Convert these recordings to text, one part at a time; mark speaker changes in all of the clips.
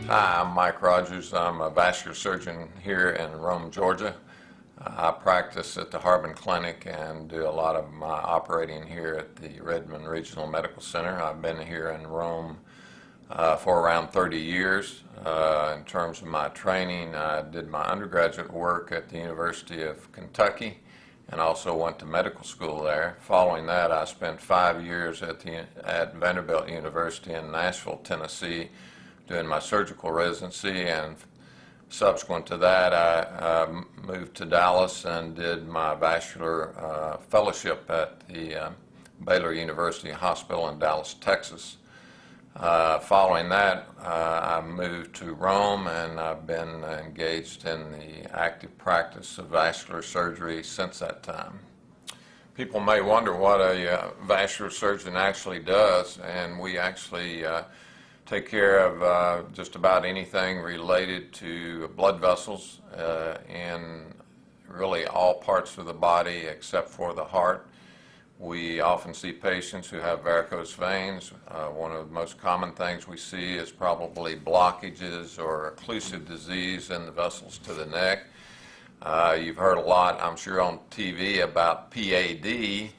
Speaker 1: Hi, I'm Mike Rogers. I'm a vascular surgeon here in Rome, Georgia. I practice at the Harbin Clinic and do a lot of my operating here at the Redmond Regional Medical Center. I've been here in Rome for around 30 years. In terms of my training, I did my undergraduate work at the University of Kentucky and also went to medical school there. Following that, I spent 5 years at Vanderbilt University in Nashville, Tennessee, doing my surgical residency, and subsequent to that I moved to Dallas and did my vascular fellowship at the Baylor University Hospital in Dallas, Texas. Following that, I moved to Rome, and I've been engaged in the active practice of vascular surgery since that time. People may wonder what a vascular surgeon actually does, and we actually take care of just about anything related to blood vessels in really all parts of the body except for the heart. We often see patients who have varicose veins. One of the most common things we see is probably blockages or occlusive disease in the vessels to the neck. You've heard a lot, I'm sure, on TV about PAD,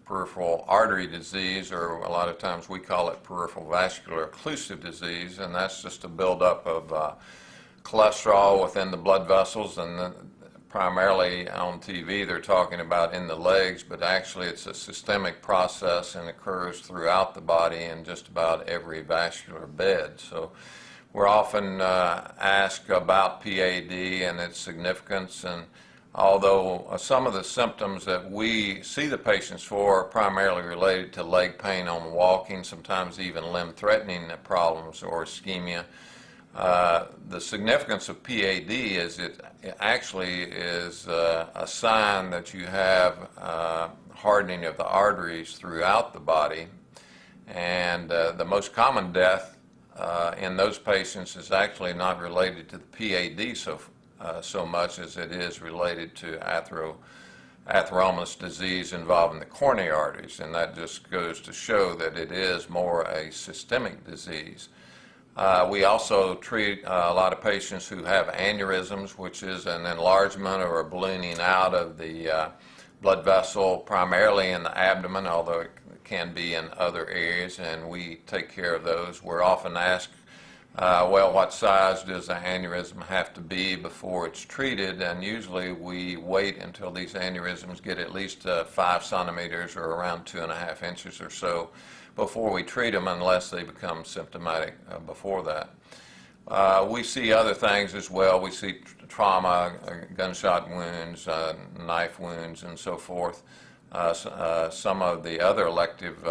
Speaker 1: peripheral artery disease, or a lot of times we call it peripheral vascular occlusive disease, and that's just a buildup of cholesterol within the blood vessels. And primarily on TV they're talking about in the legs, but actually it's a systemic process and occurs throughout the body in just about every vascular bed. So we're often asked about PAD and its significance, and although some of the symptoms that we see the patients for are primarily related to leg pain on walking, sometimes even limb-threatening problems or ischemia, the significance of PAD is it actually is a sign that you have hardening of the arteries throughout the body, and the most common death in those patients is actually not related to the PAD so much as it is related to atheromatous disease involving the coronary arteries, and that just goes to show that it is more a systemic disease. We also treat a lot of patients who have aneurysms, which is an enlargement or a ballooning out of the blood vessel, primarily in the abdomen, although it can be in other areas, and we take care of those. We're often asked, well, what size does the aneurysm have to be before it's treated? And usually we wait until these aneurysms get at least 5 centimeters or around 2.5 inches or so before we treat them, unless they become symptomatic before that. We see other things as well. We see trauma, gunshot wounds, knife wounds, and so forth. Some of the other elective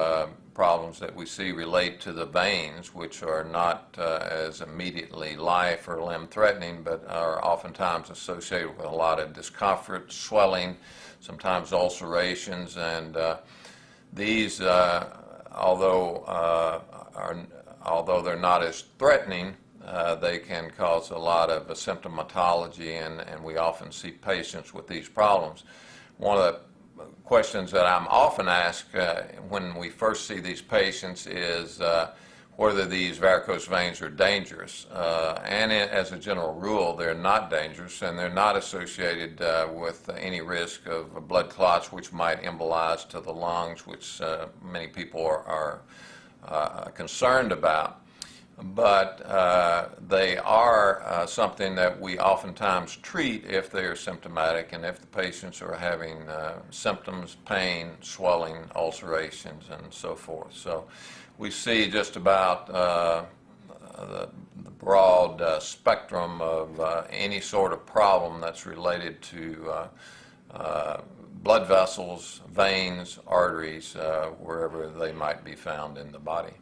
Speaker 1: problems that we see relate to the veins, which are not as immediately life or limb-threatening, but are oftentimes associated with a lot of discomfort, swelling, sometimes ulcerations, and these, although they're not as threatening, they can cause a lot of symptomatology, and we often see patients with these problems. One of the questions that I'm often asked when we first see these patients is whether these varicose veins are dangerous. And as a general rule, they're not dangerous, and they're not associated with any risk of blood clots, which might embolize to the lungs, which many people are concerned about. But they are something that we oftentimes treat if they are symptomatic and if the patients are having symptoms, pain, swelling, ulcerations, and so forth. So we see just about the broad spectrum of any sort of problem that's related to blood vessels, veins, arteries, wherever they might be found in the body.